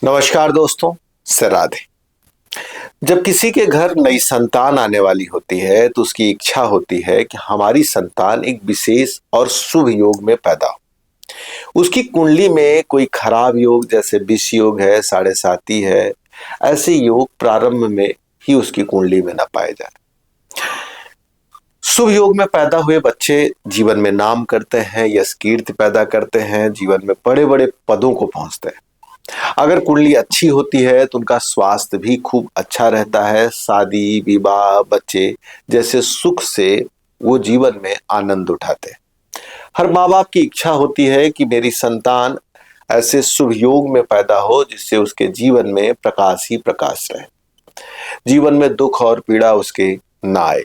नमस्कार दोस्तों, से राधे। जब किसी के घर नई संतान आने वाली होती है तो उसकी इच्छा होती है कि हमारी संतान एक विशेष और शुभ योग में पैदा हो। उसकी कुंडली में कोई खराब योग जैसे विष योग है, साढ़े साती है, ऐसे योग प्रारंभ में ही उसकी कुंडली में न पाए जाए। शुभ योग में पैदा हुए बच्चे जीवन में नाम करते हैं, यश कीर्ति पैदा करते हैं, जीवन में बड़े बड़े पदों को पहुंचते हैं। अगर कुंडली अच्छी होती है तो उनका स्वास्थ्य भी खूब अच्छा रहता है। शादी विवाह बच्चे जैसे सुख से वो जीवन में आनंद उठाते हैं। हर माँ बाप की इच्छा होती है कि मेरी संतान ऐसे शुभ योग में पैदा हो जिससे उसके जीवन में प्रकाश ही प्रकाश रहे, जीवन में दुख और पीड़ा उसके ना आए।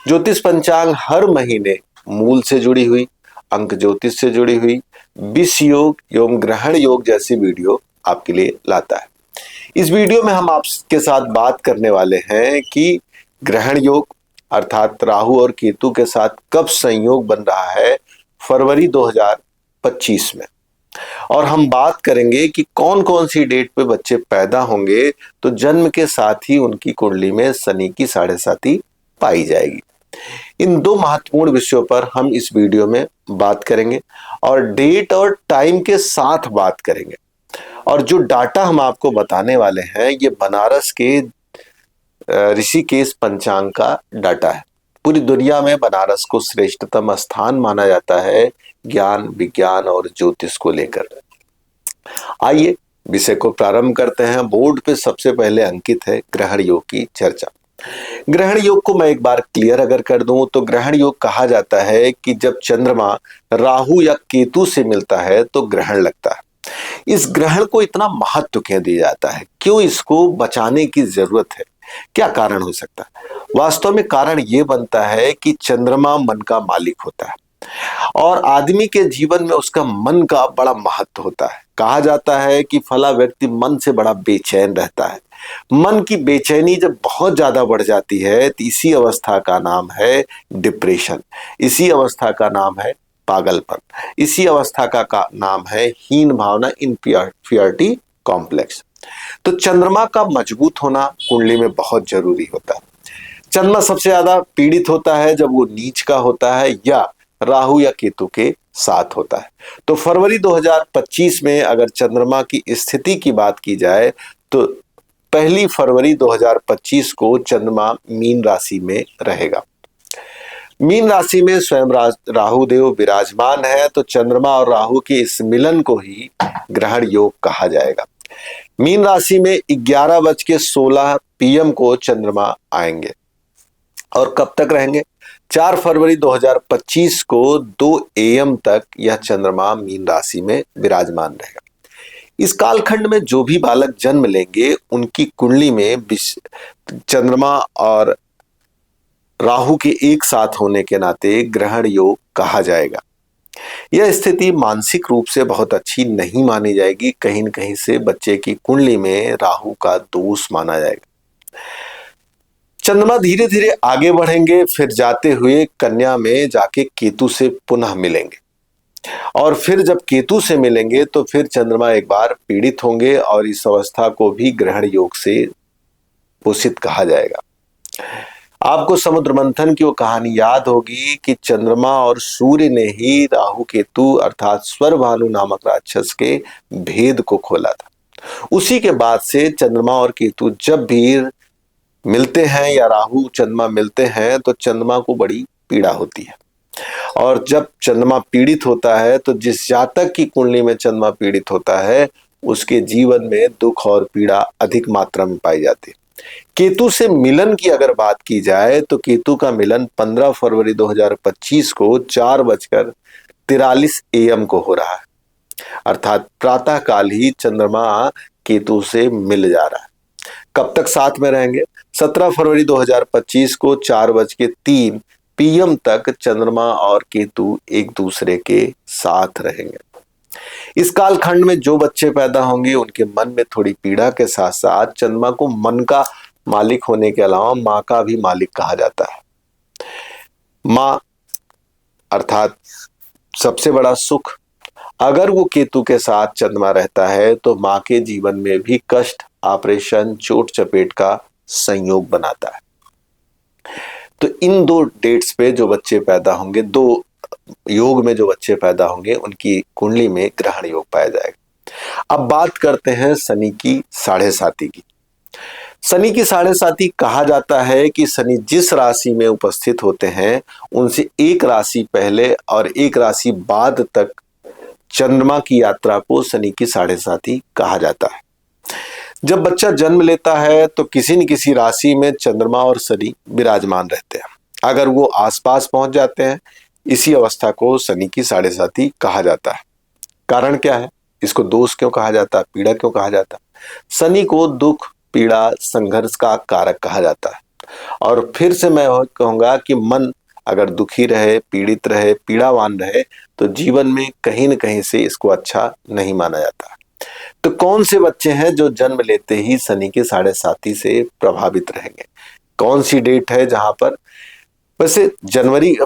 ज्योतिष पंचांग हर महीने मूल से जुड़ी हुई, अंक ज्योतिष से जुड़ी हुई, विष योग एवं ग्रहण योग जैसी वीडियो आपके लिए लाता है। इस वीडियो में हम आपके साथ बात करने वाले हैं कि ग्रहण योग अर्थात राहु और केतु के साथ कब संयोग बन रहा है फरवरी 2025 में, और हम बात करेंगे कि कौन कौन सी डेट पे बच्चे पैदा होंगे तो जन्म के साथ ही उनकी कुंडली में शनि की साढ़े साती पाई जाएगी। इन दो महत्वपूर्ण विषयों पर हम इस वीडियो में बात करेंगे और डेट और टाइम के साथ बात करेंगे। और जो डाटा हम आपको बताने वाले हैं ये बनारस के ऋषिकेश पंचांग का डाटा है। पूरी दुनिया में बनारस को श्रेष्ठतम स्थान माना जाता है ज्ञान विज्ञान और ज्योतिष को लेकर। आइए विषय को प्रारंभ करते हैं। बोर्ड पे सबसे पहले अंकित है ग्रहण योग की चर्चा। ग्रहण योग को मैं एक बार क्लियर अगर कर दूं तो ग्रहण योग कहा जाता है कि जब चंद्रमा राहु या केतु से मिलता है तो ग्रहण लगता है। इस ग्रहण को इतना महत्व क्यों दिया जाता है, क्यों इसको बचाने की जरूरत है, क्या कारण हो सकता है? वास्तव में कारण ये बनता है कि चंद्रमा मन का मालिक होता है और आदमी के जीवन में उसका मन का बड़ा महत्व होता है। कहा जाता है कि फला व्यक्ति मन से बड़ा बेचैन रहता है। मन की बेचैनी जब बहुत ज्यादा बढ़ जाती है तो इसी अवस्था का नाम है डिप्रेशन, इसी अवस्था का नाम है पागलपन, इसी अवस्था का नाम है हीन भावना, इनफीरियरिटी कॉम्प्लेक्स। तो चंद्रमा का मजबूत होना कुंडली में बहुत जरूरी होता है। चंद्रमा सबसे ज्यादा पीड़ित होता है जब वो नीच का होता है या राहु या केतु के साथ होता है। तो फरवरी 2025 में अगर चंद्रमा की स्थिति की बात की जाए तो 1 फरवरी 2025 को चंद्रमा मीन राशि में रहेगा। मीन राशि में स्वयं राहु देव विराजमान है तो चंद्रमा और राहु के इस मिलन को ही ग्रहण योग कहा जाएगा। मीन राशि में 11:16 PM को चंद्रमा आएंगे और कब तक रहेंगे? 4 फरवरी 2025 को 2 AM तक यह चंद्रमा मीन राशि में विराजमान रहेगा। इस कालखंड में जो भी बालक जन्म लेंगे उनकी कुंडली में चंद्रमा और राहु के एक साथ होने के नाते ग्रहण योग कहा जाएगा। यह स्थिति मानसिक रूप से बहुत अच्छी नहीं मानी जाएगी, कहीं न कहीं से बच्चे की कुंडली में राहु का दोष माना जाएगा। चंद्रमा धीरे धीरे आगे बढ़ेंगे, फिर जाते हुए कन्या में जाके केतु से पुनः मिलेंगे और फिर जब केतु से मिलेंगे तो फिर चंद्रमा एक बार पीड़ित होंगे और इस अवस्था को भी ग्रहण योग से पोषित कहा जाएगा। आपको समुद्र मंथन की वो कहानी याद होगी कि चंद्रमा और सूर्य ने ही राहु केतु अर्थात स्वर भानु नामक राक्षस के भेद को खोला था। उसी के बाद से चंद्रमा और केतु जब भी मिलते हैं या राहु चंद्रमा मिलते हैं तो चंद्रमा को बड़ी पीड़ा होती है। और जब चंद्रमा पीड़ित होता है तो जिस जातक की कुंडली में चंद्रमा पीड़ित होता है उसके जीवन में दुख और पीड़ा अधिक मात्रा में पाई जाती है। केतु से मिलन की अगर बात की जाए तो केतु का मिलन 15 फरवरी 2025 को 4:43 AM को हो रहा है, अर्थात प्रातः काल ही चंद्रमा केतु से मिल जा रहा है। कब तक साथ में रहेंगे? 17 फरवरी 2025 को 4:03 PM तक चंद्रमा और केतु एक दूसरे के साथ रहेंगे। इस कालखंड में जो बच्चे पैदा होंगे उनके मन में थोड़ी पीड़ा के साथ साथ चंद्रमा को मन का मालिक होने के अलावा माँ का भी मालिक कहा जाता है। माँ अर्थात सबसे बड़ा सुख अगर वो केतु के साथ चंद्रमा रहता है तो माँ के जीवन में भी कष्ट, ऑपरेशन, चोट चपेट का संयोग बनाता है। तो इन 2 डेट्स पे जो बच्चे पैदा होंगे, 2 योग में जो बच्चे पैदा होंगे, उनकी कुंडली में ग्रहण योग पाया जाएगा। अब बात करते हैं शनि की साढ़े साती की। शनि की साढ़े साती कहा जाता है कि शनि जिस राशि में उपस्थित होते हैं उनसे एक राशि पहले और एक राशि बाद तक चंद्रमा की यात्रा को शनि की साढ़े साती कहा जाता है। जब बच्चा जन्म लेता है तो किसी न किसी राशि में चंद्रमा और शनि विराजमान रहते हैं। अगर वो आसपास पहुंच जाते हैं, इसी अवस्था को शनि की साढ़े साती कहा जाता है। कारण क्या है? इसको दोष क्यों कहा जाता है, पीड़ा क्यों कहा जाता है? शनि को दुख, पीड़ा, संघर्ष का कारक कहा जाता है। और फिर से मैं कहूंगा कि मन अगर दुखी रहे, पीड़ित रहे, पीड़ावान रहे तो जीवन में कहीं न कहीं से इसको अच्छा नहीं माना जाता। तो कौन से बच्चे हैं जो जन्म लेते ही शनि के साढ़े साती से प्रभावित रहेंगे? कौन सी डेट है जहां पर? वैसे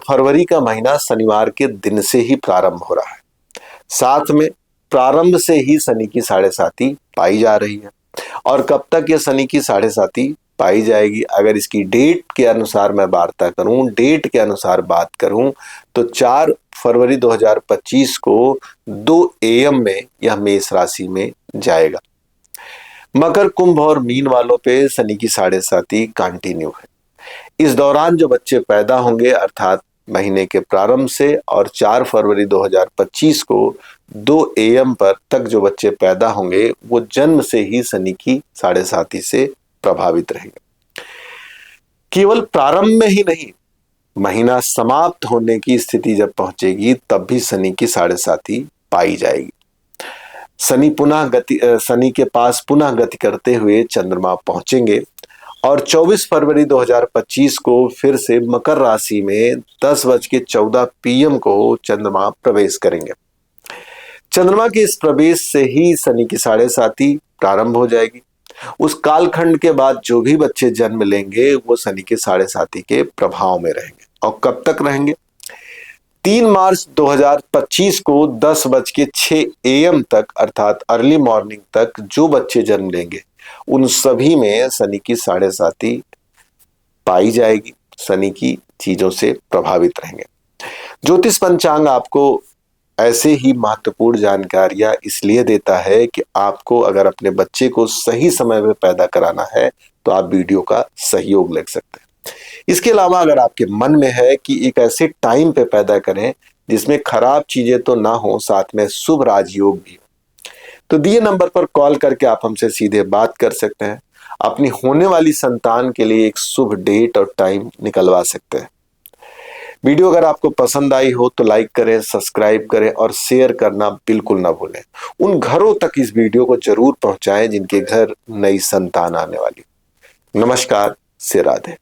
फरवरी का महीना शनिवार के दिन से ही प्रारंभ हो रहा है। साथ में प्रारंभ से ही शनि की साढ़े साती पाई जा रही है। और कब तक ये शनि की साढ़े साती पाई जाएगी? अगर इसकी डेट के अनुसार मैं वार्ता करूं, डेट के अनुसार बात करूं तो 4 फरवरी 2025 को 2 AM में यह मेष राशि में जाएगा। मकर, कुंभ और मीन वालों पे शनि की साढ़े साती कंटिन्यू है। इस दौरान जो बच्चे पैदा होंगे अर्थात महीने के प्रारंभ से और 4 फरवरी 2025 को 2 AM पर तक जो बच्चे पैदा होंगे वो जन्म से ही शनि की साढ़े साती से प्रभावित रहेंगे। केवल प्रारंभ में ही नहीं, महीना समाप्त होने की स्थिति जब पहुंचेगी तब भी शनि की साढ़े साती पाई जाएगी। शनि के पास पुनः गति करते हुए चंद्रमा पहुंचेंगे और 24 फरवरी 2025 को फिर से मकर राशि में 10:14 PM को चंद्रमा प्रवेश करेंगे। चंद्रमा के इस प्रवेश से ही शनि की साढ़े साती प्रारंभ हो जाएगी। उस कालखंड के बाद जो भी बच्चे जन्म लेंगे वो शनि के साढ़े साती के प्रभाव में रहेंगे। और कब तक रहेंगे? 3 मार्च 2025 को 10:06 AM तक अर्थात अर्ली मॉर्निंग तक जो बच्चे जन्म लेंगे उन सभी में शनि की साढ़े साती पाई जाएगी। शनि की चीजों से प्रभावित रहेंगे। ज्योतिष पंचांग आपको ऐसे ही महत्वपूर्ण जानकारियां इसलिए देता है कि आपको अगर अपने बच्चे को सही समय में पैदा कराना है तो आप वीडियो का सहयोग ले सकते हैं। इसके अलावा अगर आपके मन में है कि एक ऐसे टाइम पे पैदा करें जिसमें खराब चीजें तो ना हो, साथ में शुभ राजयोग भी हो, तो दिए नंबर पर कॉल करके आप हमसे सीधे बात कर सकते हैं। अपनी होने वाली संतान के लिए एक शुभ डेट और टाइम निकलवा सकते हैं। वीडियो अगर आपको पसंद आई हो तो लाइक करें, सब्सक्राइब करें और शेयर करना बिल्कुल ना भूलें। उन घरों तक इस वीडियो को जरूर पहुंचाएं जिनके घर नई संतान आने वाली। नमस्कार, से राधे।